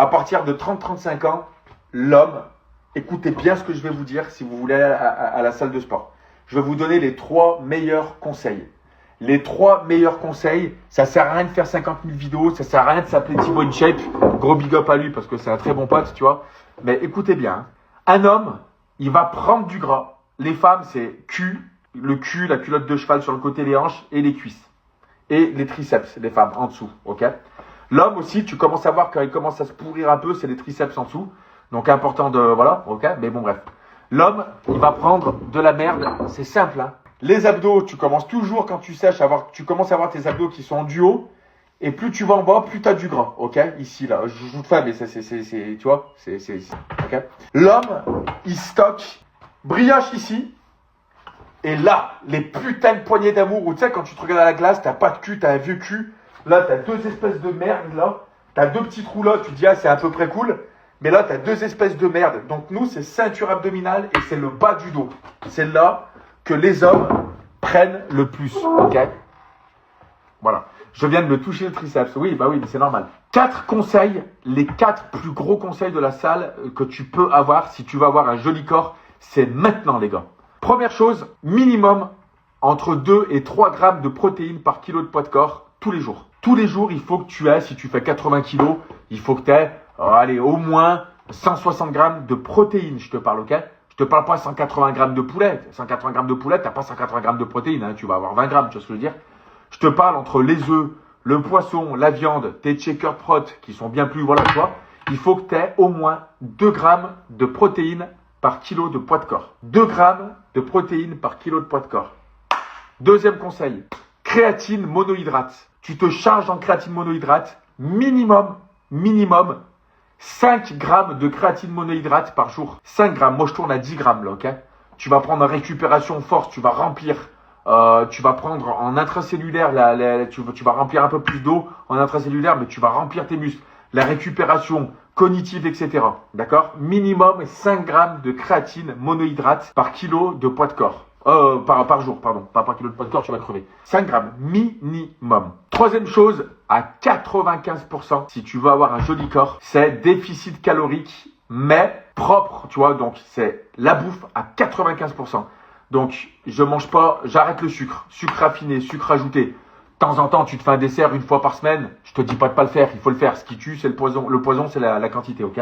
à partir de 30-35 ans, l'homme, écoutez bien ce que je vais vous dire si vous voulez aller à la salle de sport. Je vais vous donner les 3 meilleurs conseils. Les 3 meilleurs conseils, ça sert à rien de faire 50 000 vidéos, ça sert à rien de s'appeler Thibaut InShape. Gros big up à lui parce que c'est un très bon pote, tu vois. Mais écoutez bien, hein. Un homme, il va prendre du gras. Les femmes, c'est le cul, la culotte de cheval sur le côté, les hanches et les cuisses. Et les triceps, les femmes, en dessous, ok. L'homme aussi, tu commences à voir quand il commence à se pourrir un peu, c'est les triceps en dessous. Donc important de, voilà, ok. Mais bon, bref. L'homme, il va prendre de la merde, c'est simple, hein. Les abdos, tu commences toujours quand tu sèches tu commences à avoir tes abdos qui sont en duo. Et plus tu vas en bas, plus tu as du gras, ok. Ici, là, je joue de fin, mais tu vois, c'est ici, ok. L'homme, il stocke brioche ici. Et là, les putains de poignées d'amour où tu sais, quand tu te regardes à la glace, t'as pas de cul, t'as un vieux cul. Là, t'as 2 espèces de merde, là. T'as 2 petits trous là, tu te dis, ah, c'est à peu près cool. Mais là, t'as 2 espèces de merde. Donc, nous, c'est ceinture abdominale et c'est le bas du dos. C'est là que les hommes prennent le plus, ok. Voilà. Je viens de me toucher le triceps. Oui, bah oui, mais c'est normal. 4 conseils, les 4 plus gros conseils de la salle que tu peux avoir si tu veux avoir un joli corps, c'est maintenant, les gars. Première chose, minimum entre 2 et 3 grammes de protéines par kilo de poids de corps tous les jours. Tous les jours, il faut que tu aies, si tu fais 80 kilos, il faut que tu aies, allez, au moins 160 grammes de protéines, je te parle, ok? Je te parle pas 180 grammes de poulet. 180 grammes de poulet, t'as pas 180 grammes de protéines, hein, tu vas avoir 20 grammes, tu vois ce que je veux dire? Je te parle entre les œufs, le poisson, la viande, tes shaker prot qui sont bien plus, voilà, tu vois. Il faut que tu aies au moins 2 grammes de protéines par kilo de poids de corps. 2 grammes de protéines par kilo de poids de corps. Deuxième conseil, créatine monohydrate. Tu te charges en créatine monohydrate, minimum 5 grammes de créatine monohydrate par jour. 5 grammes, moi je tourne à 10 grammes là, ok. Tu vas prendre en récupération force, tu vas remplir, tu vas prendre en intracellulaire, tu vas remplir un peu plus d'eau en intracellulaire, mais tu vas remplir tes muscles. La récupération cognitive, etc. D'accord? Minimum 5 grammes de créatine monohydrate par kilo de poids de corps. Par jour, pardon. Pas par kilo de poids de corps, tu vas crever. 5 grammes minimum. Troisième chose, à 95%, si tu veux avoir un joli corps, c'est déficit calorique, mais propre, tu vois. Donc, c'est la bouffe à 95%. Donc, je mange pas, j'arrête le sucre raffiné, sucre ajouté. De temps en temps, tu te fais un dessert 1 fois par semaine. Je te dis pas de pas le faire, il faut le faire. Ce qui tue, c'est le poison. Le poison, c'est la quantité, ok?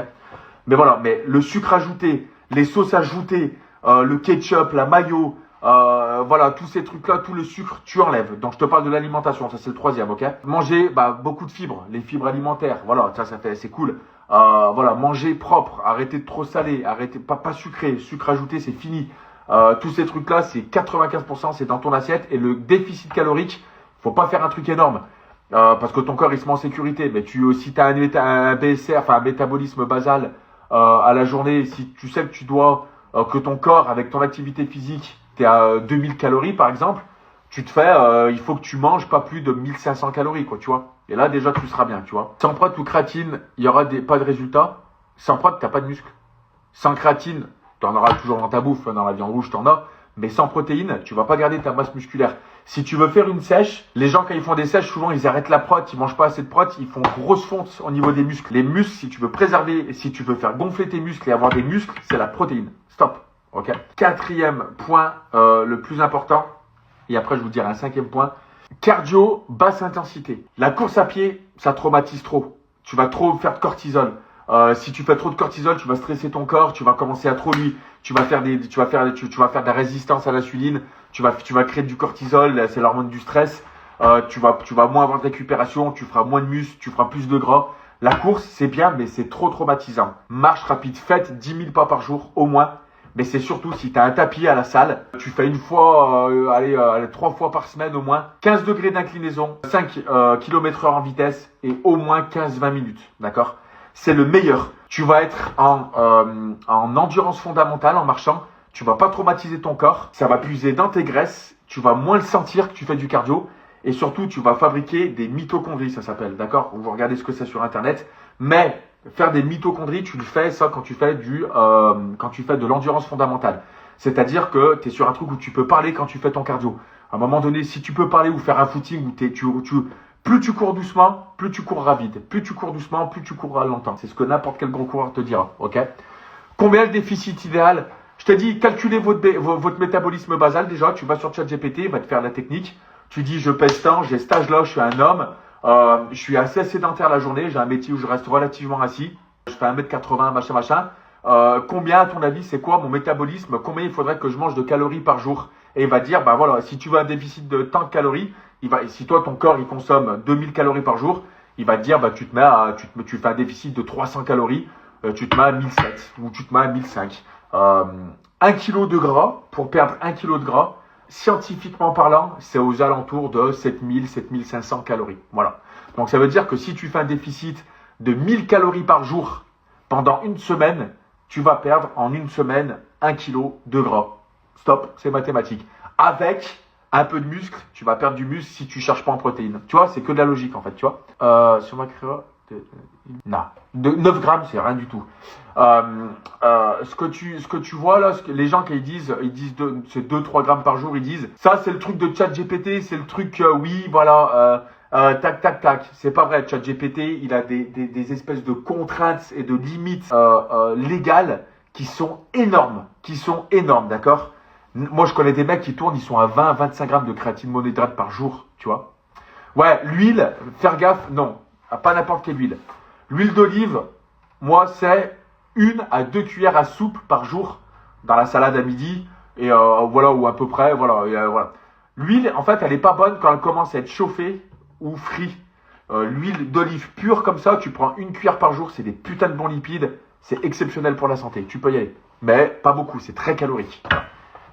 Mais voilà, mais le sucre ajouté, les sauces ajoutées, le ketchup, la mayo, voilà, tous ces trucs-là, tout le sucre, tu enlèves. Donc, je te parle de l'alimentation, ça c'est le troisième, ok? Manger, beaucoup de fibres, les fibres alimentaires, voilà, c'est cool. Voilà, manger propre, arrêter de trop salé, arrêter, pas sucré, sucre ajouté, c'est fini. Tous ces trucs-là, c'est 95%, c'est dans ton assiette. Et le déficit calorique, faut pas faire un truc énorme. Parce que ton corps, il se met en sécurité. Mais si tu as un BSR, enfin un métabolisme basal à la journée, si tu sais que tu dois, que ton corps, avec ton activité physique, tu es à 2000 calories par exemple, tu te fais, il faut que tu manges pas plus de 1500 calories, quoi, tu vois. Et là, déjà, tu seras bien, tu vois. Sans prot ou créatine, il y aura pas de résultat. Sans prot, t'as pas de muscle. Sans créatine, tu en auras toujours dans ta bouffe, dans la viande rouge, tu en as. Mais sans protéines, tu vas pas garder ta masse musculaire. Si tu veux faire une sèche, les gens, quand ils font des sèches, souvent, ils arrêtent la prot, ils mangent pas assez de prot, ils font grosse fonte au niveau des muscles. Les muscles, si tu veux préserver, si tu veux faire gonfler tes muscles et avoir des muscles, c'est la protéine. Stop. Ok. Quatrième point, le plus important. Et après, je vous dirai un 5e point. Cardio, basse intensité. La course à pied, ça traumatise trop. Tu vas trop faire de cortisol. Si tu fais trop de cortisol, tu vas stresser ton corps, tu vas commencer à trop tu vas faire de la résistance à l'insuline, tu vas créer du cortisol, c'est l'hormone du stress. Tu vas moins avoir de récupération, tu feras moins de muscles, tu feras plus de gras. La course, c'est bien, mais c'est trop traumatisant. Marche rapide, faites 10 000 pas par jour au moins. Mais c'est surtout si tu as un tapis à la salle, tu fais 3 fois par semaine au moins, 15 degrés d'inclinaison, 5 km/h en vitesse et au moins 15-20 minutes. D'accord? C'est le meilleur. Tu vas être en endurance fondamentale en marchant. Tu vas pas traumatiser ton corps. Ça va puiser dans tes graisses. Tu vas moins le sentir que tu fais du cardio. Et surtout, tu vas fabriquer des mitochondries, ça s'appelle. D'accord? Vous regardez ce que c'est sur Internet. Mais faire des mitochondries, tu le fais ça quand tu fais de l'endurance fondamentale. C'est-à-dire que tu es sur un truc où tu peux parler quand tu fais ton cardio. À un moment donné, si tu peux parler ou faire un footing où Plus tu cours doucement, plus tu courras vite. Plus tu cours doucement, plus tu courras longtemps. C'est ce que n'importe quel gros coureur te dira. Ok? Combien le déficit idéal? Je te dis, calculez votre métabolisme basal déjà. Tu vas sur ChatGPT, il va te faire la technique. Tu dis, je pèse tant, j'ai cet âge-là, je suis un homme. Je suis assez sédentaire la journée. J'ai un métier où je reste relativement assis. Je fais 1m80, machin. Combien, à ton avis, c'est quoi mon métabolisme? Combien il faudrait que je mange de calories par jour? Et il va dire, bah voilà, si tu veux un déficit de tant de calories, si toi, ton corps, il consomme 2000 calories par jour, il va te dire, bah, tu fais un déficit de 300 calories, tu te mets à 1007 ou tu te mets à 1005. 1 kg de gras, pour perdre 1 kg de gras, scientifiquement parlant, c'est aux alentours de 7000, 7500 calories. Voilà. Donc, ça veut dire que si tu fais un déficit de 1000 calories par jour pendant une semaine, tu vas perdre en une semaine 1 kg de gras. Stop, c'est mathématique. Avec un peu de muscle, tu vas perdre du muscle si tu cherches pas en protéines. Tu vois, c'est que de la logique en fait, tu vois. Sur ma créa, non, 9 grammes, c'est rien du tout. Ce que tu vois là, les gens qui disent c'est 2-3 grammes par jour, ils disent ça c'est le truc de ChatGPT, c'est le truc oui voilà. Tac. C'est pas vrai. ChatGPT, il a des espèces de contraintes et de limites légales qui sont énormes, d'accord? Moi, je connais des mecs qui tournent, ils sont à 20-25 grammes de créatine monohydrate par jour, tu vois. Ouais, l'huile, faire gaffe, non, pas n'importe quelle huile. L'huile d'olive, moi, c'est 1 à 2 cuillères à soupe par jour dans la salade à midi, et voilà, ou à peu près, voilà. L'huile, en fait, elle est pas bonne quand elle commence à être chauffée ou frit. L'huile d'olive pure comme ça, tu prends 1 cuillère par jour, c'est des putains de bons lipides, c'est exceptionnel pour la santé, tu peux y aller. Mais pas beaucoup, c'est très calorique. Voilà.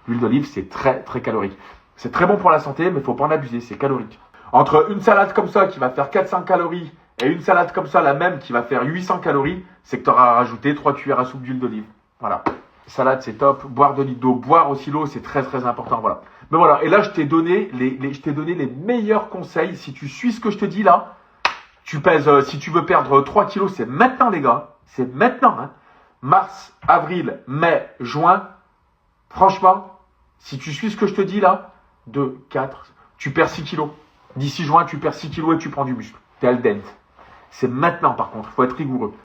L'huile d'olive, c'est très très calorique. C'est très bon pour la santé, mais il faut pas en abuser, c'est calorique. Entre une salade comme ça qui va faire 400 calories et une salade comme ça, la même, qui va faire 800 calories, c'est que tu auras rajouté 3 cuillères à soupe d'huile d'olive. Voilà. Salade, c'est top. Boire de litres d'eau, boire aussi l'eau, c'est très très important. Voilà. Mais voilà, et là, je t'ai donné les meilleurs conseils. Si tu suis ce que je te dis là, tu pèses, si tu veux perdre 3 kilos, c'est maintenant les gars. C'est maintenant. Hein. Mars, avril, mai, juin. Franchement, si tu suis ce que je te dis là, 2, 4, tu perds 6 kilos. D'ici juin, tu perds 6 kilos et tu prends du muscle. T'es al dente. C'est maintenant par contre, il faut être rigoureux.